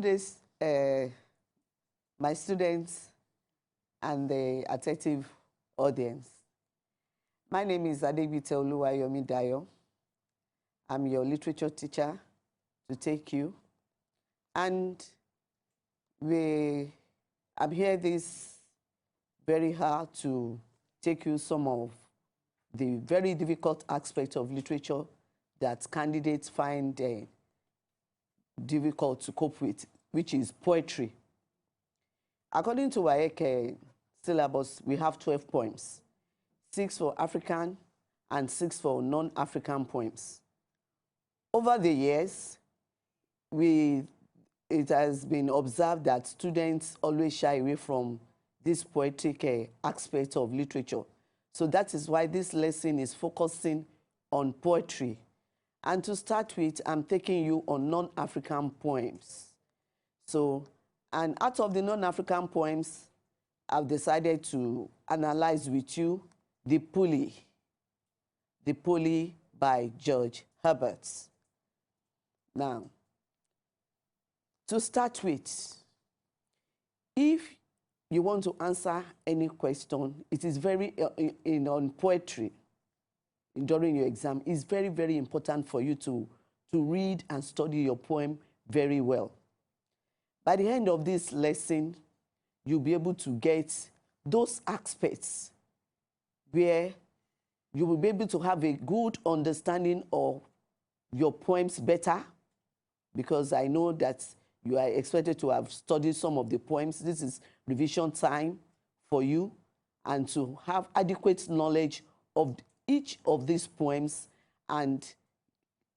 Good day, my students and the attentive audience. My name is Adebite Oluwayomi Dayo. I'm your literature teacher to take you. And I'm here this very hard to take you some of the very difficult aspects of literature that candidates find difficult to cope with, which is poetry. According to WAEC syllabus, we have 12 poems, 6 for African and 6 for non-African poems. Over the years, it has been observed that students always shy away from this poetic aspect of literature. So that is why this lesson is focusing on poetry. And to start with, I'm taking you on non-African poems. And out of the non-African poems, I've decided to analyze with you The Pulley by George Herbert. Now, to start with, if you want to answer any question, it is very, on poetry, during your exam, it's very, very important for you to read and study your poem very well. By the end of this lesson, you'll be able to get those aspects where you will be able to have a good understanding of your poems better, because I know that you are expected to have studied some of the poems. This is revision time for you, and to have adequate knowledge of each of these poems and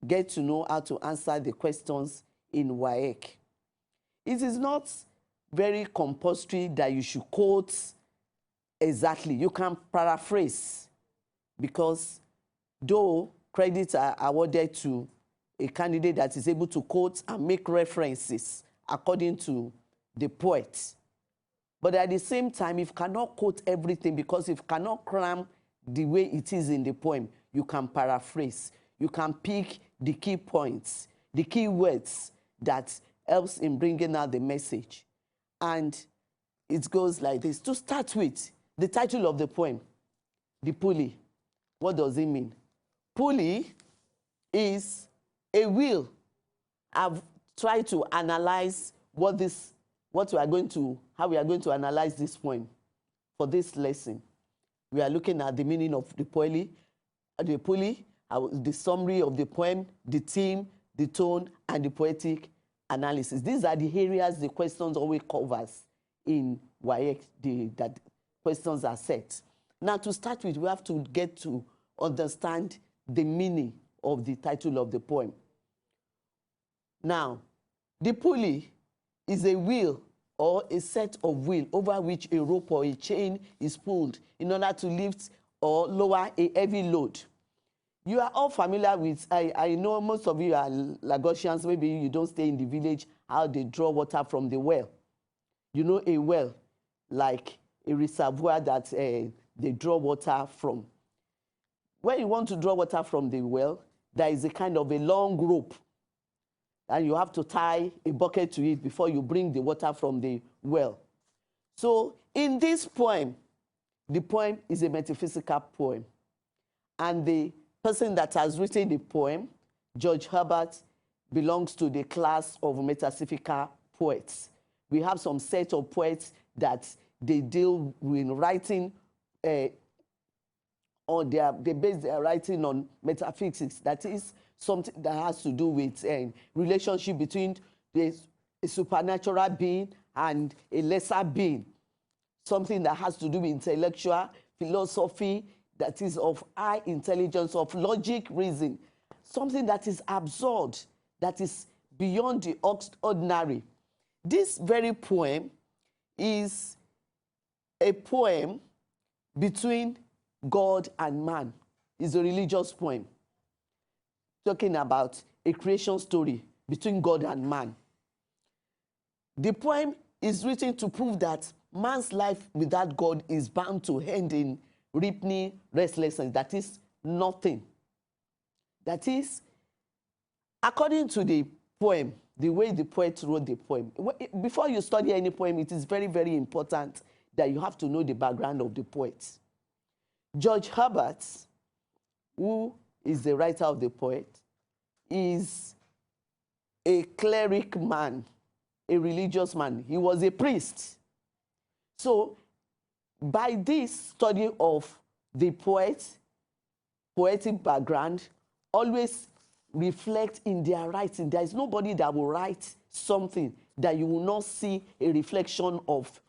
get to know how to answer the questions in WAEC. It is not very compulsory that you should quote exactly. You can paraphrase, because though credits are awarded to a candidate that is able to quote and make references according to the poet. But at the same time, if you cannot quote everything, because if you cannot cram the way it is in the poem, you can paraphrase. You can pick the key points, the key words that helps in bringing out the message. And it goes like this. To start with, the title of the poem, The Pulley. What does it mean? Pulley is a wheel. I've tried to analyze how we are going to analyze this poem for this lesson. We are looking at the meaning of the pulley, the summary of the poem, the theme, the tone, and the poetic analysis. These are the areas the questions always covers in WAEC, that questions are set. Now, to start with, we have to get to understand the meaning of the title of the poem. Now, the pulley is a wheel or a set of wheels over which a rope or a chain is pulled in order to lift or lower a heavy load. You are all familiar with, I know most of you are Lagosians, maybe you don't stay in the village, how they draw water from the well. You know a well, like a reservoir that they draw water from. When you want to draw water from the well, there is a kind of a long rope, and you have to tie a bucket to it before you bring the water from the well. So in this poem, the poem is a metaphysical poem. And the person that has written the poem, George Herbert, belongs to the class of metaphysical poets. We have some set of poets that they deal with writing, they base their writing on metaphysics. That is something that has to do with relationship between a supernatural being and a lesser being. Something that has to do with intellectual philosophy, that is of high intelligence, of logic, reason. Something that is absurd, that is beyond the ordinary. This very poem is a poem between God and man. It's a religious poem, talking about a creation story between God and man. The poem is written to prove that man's life without God is bound to end in reaping restlessness, that is nothing. That is, according to the poem, the way the poet wrote the poem. Before you study any poem, it is very, very important that you have to know the background of the poet. George Herbert, who is the writer of the poet, is a cleric man, a religious man. He was a priest. So by this study of the poetic background, always reflect in their writing. There is nobody that will write something that you will not see a reflection of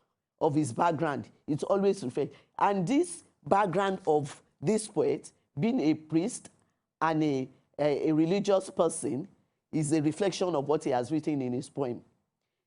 his background. It's always reflect. And this background of this poet, being a priest and a religious person, is a reflection of what he has written in his poem.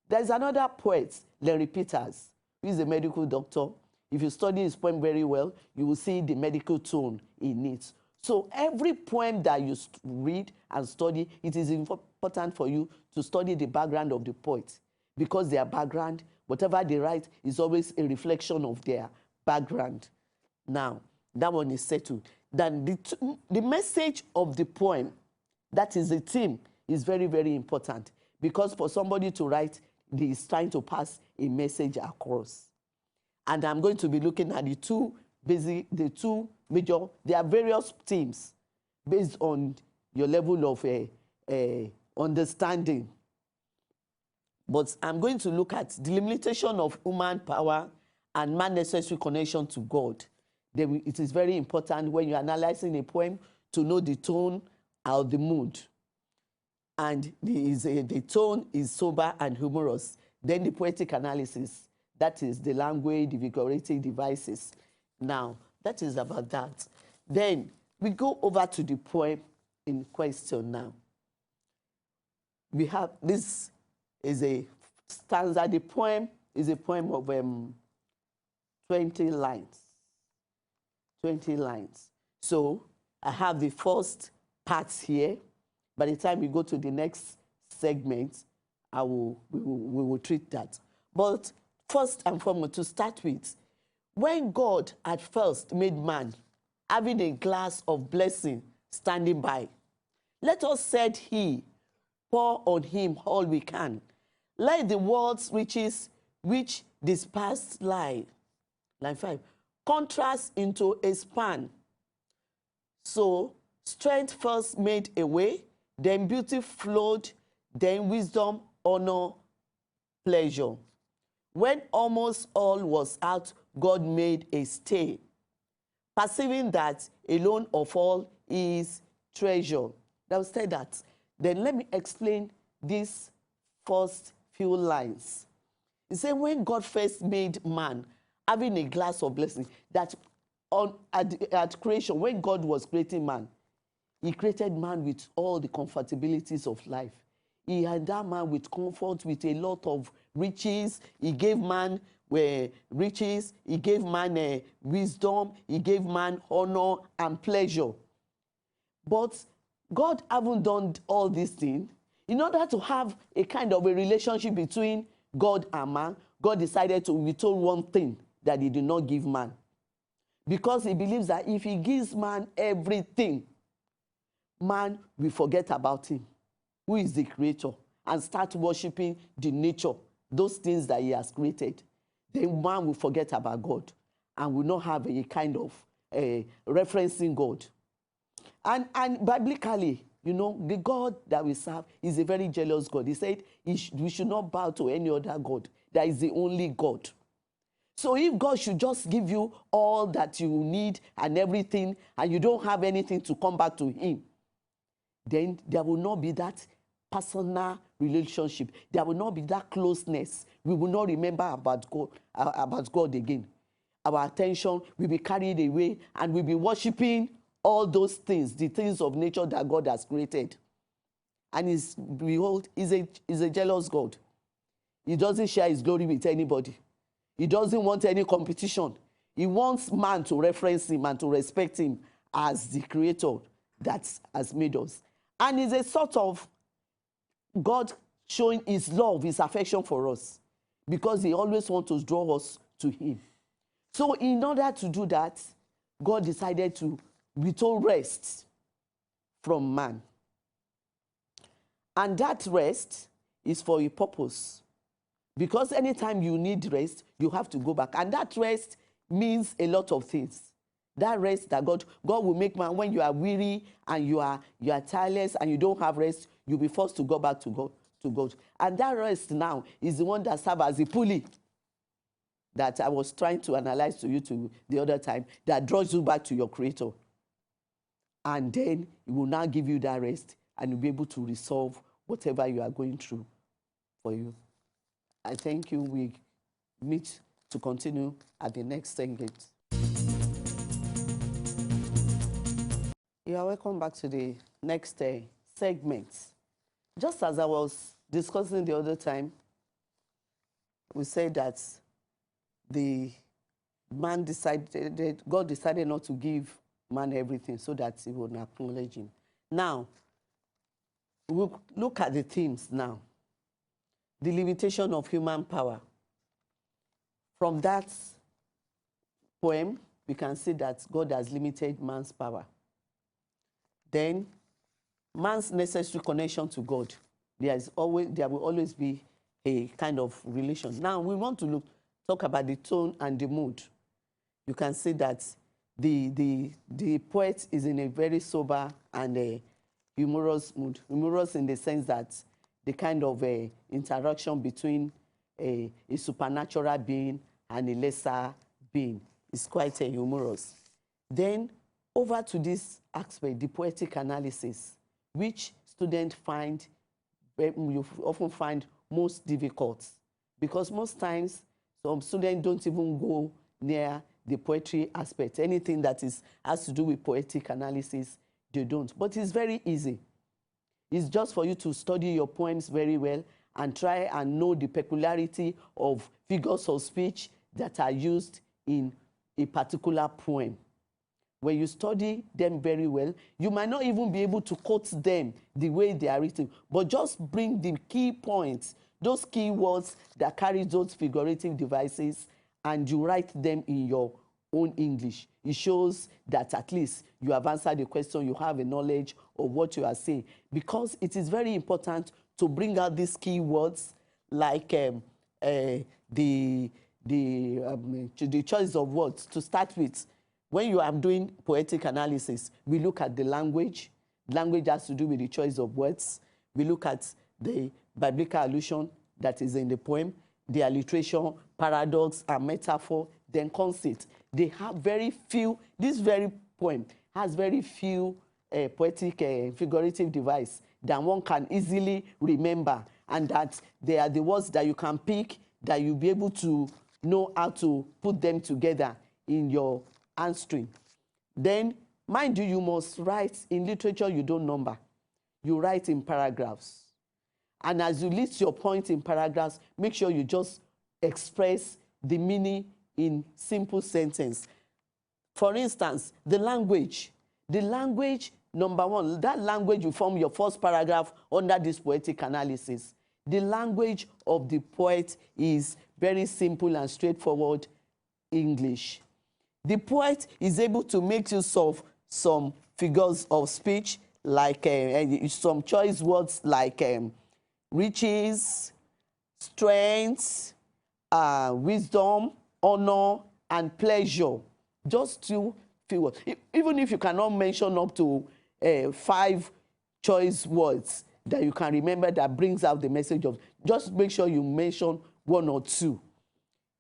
There's another poet, Larry Peters, who is a medical doctor. If you study his poem very well, you will see the medical tone in it. So every poem that you read and study, it is important for you to study the background of the poet, because their background, whatever they write, is always a reflection of their background. Now, that one is settled. Then the message of the poem, that is the theme, is very, very important, because for somebody to write, he is trying to pass a message across. And I'm going to be looking at the two major, there are various themes based on your level of understanding. But I'm going to look at the limitation of human power and man's necessary connection to God. It is very important when you're analyzing a poem to know the tone or the mood. And the tone is sober and humorous. Then the poetic analysis, that is the language, the figurative devices. Now, that is about that. Then we go over to the poem in question now. We have, this is a stanza. The poem is a poem of 20 lines. 20 lines. So I have the first part here. By the time we go to the next segment, we will treat that. But first and foremost, to start with, when God at first made man, having a glass of blessing standing by, let us, said he, pour on him all we can. Let the world's riches which dispersed lie, line 5, contrast into a span. So strength first made a way, then beauty flowed, then wisdom, honor, pleasure. When almost all was out, God made a stay, perceiving that alone of all is treasure. Now say that. Then let me explain these first few lines. It said, when God first made man, having a glass of blessing, that at creation, when God was creating man, he created man with all the comfortabilities of life. He had that man with comfort, with a lot of riches. He gave man riches. He gave man wisdom. He gave man honor and pleasure. But God haven't done all these things. In order to have a kind of a relationship between God and man, God decided to withhold one thing that he did not give man. Because he believes that if he gives man everything, man will forget about him, who is the creator, and start worshiping the nature, those things that he has created. Then man will forget about God and will not have a kind of referencing God. And biblically, you know, the God that we serve is a very jealous God. He said we should not bow to any other God. That is the only God. So if God should just give you all that you need and everything, and you don't have anything to come back to him, then there will not be that personal relationship. There will not be that closeness. We will not remember about God again. Our attention will be carried away, and we'll be worshiping all those things, the things of nature that God has created. And behold, he's a jealous God. He doesn't share his glory with anybody. He doesn't want any competition. He wants man to reference him and to respect him as the creator that has made us. And it's a sort of God showing his love, his affection for us, because he always wants to draw us to him. So in order to do that, God decided to withhold rest from man. And that rest is for a purpose. Because anytime you need rest, you have to go back. And that rest means a lot of things. That rest that God will make man, when you are weary and you are tireless and you don't have rest, you'll be forced to go back to God. And that rest now is the one that serves as a pulley that I was trying to analyze to you the other time, that draws you back to your Creator. And then it will now give you that rest, and you'll be able to resolve whatever you are going through for you. I thank you. We meet to continue at the next segment. You are welcome back to the next segment. Just as I was discussing the other time, we said that God decided not to give man everything so that he would acknowledge him. Now, we'll look at the themes now. The limitation of human power. From that poem, we can see that God has limited man's power. Then, man's necessary connection to God. There will always be a kind of relation. Now, we want to talk about the tone and the mood. You can see that the poet is in a very sober and a humorous mood. Humorous in the sense that the kind of interaction between a supernatural being and a lesser being is quite humorous. Then, over to this aspect, the poetic analysis, which students you often find most difficult, because most times some students don't even go near the poetry aspect. Anything that has to do with poetic analysis, they don't. But it's very easy. It's just for you to study your poems very well and try and know the peculiarity of figures of speech that are used in a particular poem. When you study them very well, you might not even be able to quote them the way they are written, but just bring the key points, those key words that carry those figurative devices, and you write them in your own English. It shows that at least you have answered the question, you have a knowledge of what you are saying. Because it is very important to bring out these key words like the choice of words. To start with, when you are doing poetic analysis, we look at the language. Language has to do with the choice of words. We look at the biblical allusion that is in the poem, the alliteration, paradox, and metaphor, then conceit. They have very few, this very poem has very few poetic figurative device that one can easily remember, and that they are the words that you can pick, that you'll be able to know how to put them together in your answering. Then, mind you must write in literature, you don't number. You write in paragraphs. And as you list your point in paragraphs, make sure you just express the meaning in simple sentence. For instance, the language. The language, number one, that language will form your first paragraph under this poetic analysis. The language of the poet is very simple and straightforward English. The poet is able to make use of some figures of speech, like some choice words like riches, strength, wisdom, honor, and pleasure. Just two few words. Even if you cannot mention up to 5 choice words that you can remember that brings out the message of, just make sure you mention 1 or 2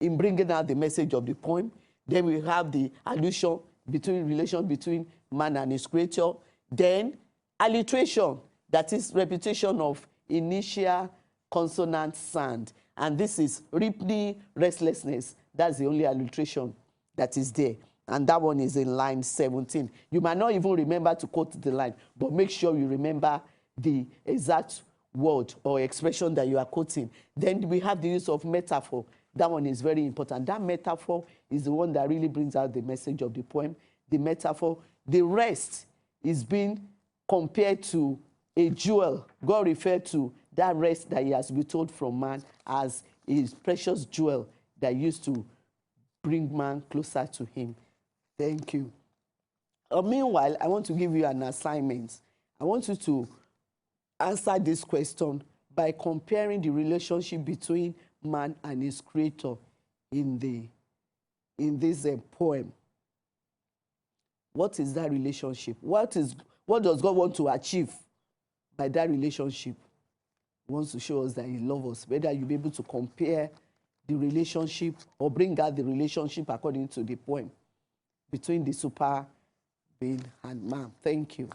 in bringing out the message of the poem. Then we have the allusion relation between man and his creator. Then alliteration, that is repetition of initial consonant sound. And this is Ripley, restlessness. That's the only alliteration that is there. And that one is in line 17. You might not even remember to quote the line, but make sure you remember the exact word or expression that you are quoting. Then we have the use of metaphor. That one is very important. That metaphor is the one that really brings out the message of the poem. The metaphor, the rest is being compared to a jewel. God referred to that rest that he has withheld from man as his precious jewel that used to bring man closer to him. Thank you. Meanwhile, I want to give you an assignment. I want you to answer this question by comparing the relationship between man and his creator in this poem. What is that relationship? What does God want to achieve by that relationship? He wants to show us that he loves us. Whether you'll be able to compare the relationship or bring out the relationship according to the poem between the super being and man. Thank you.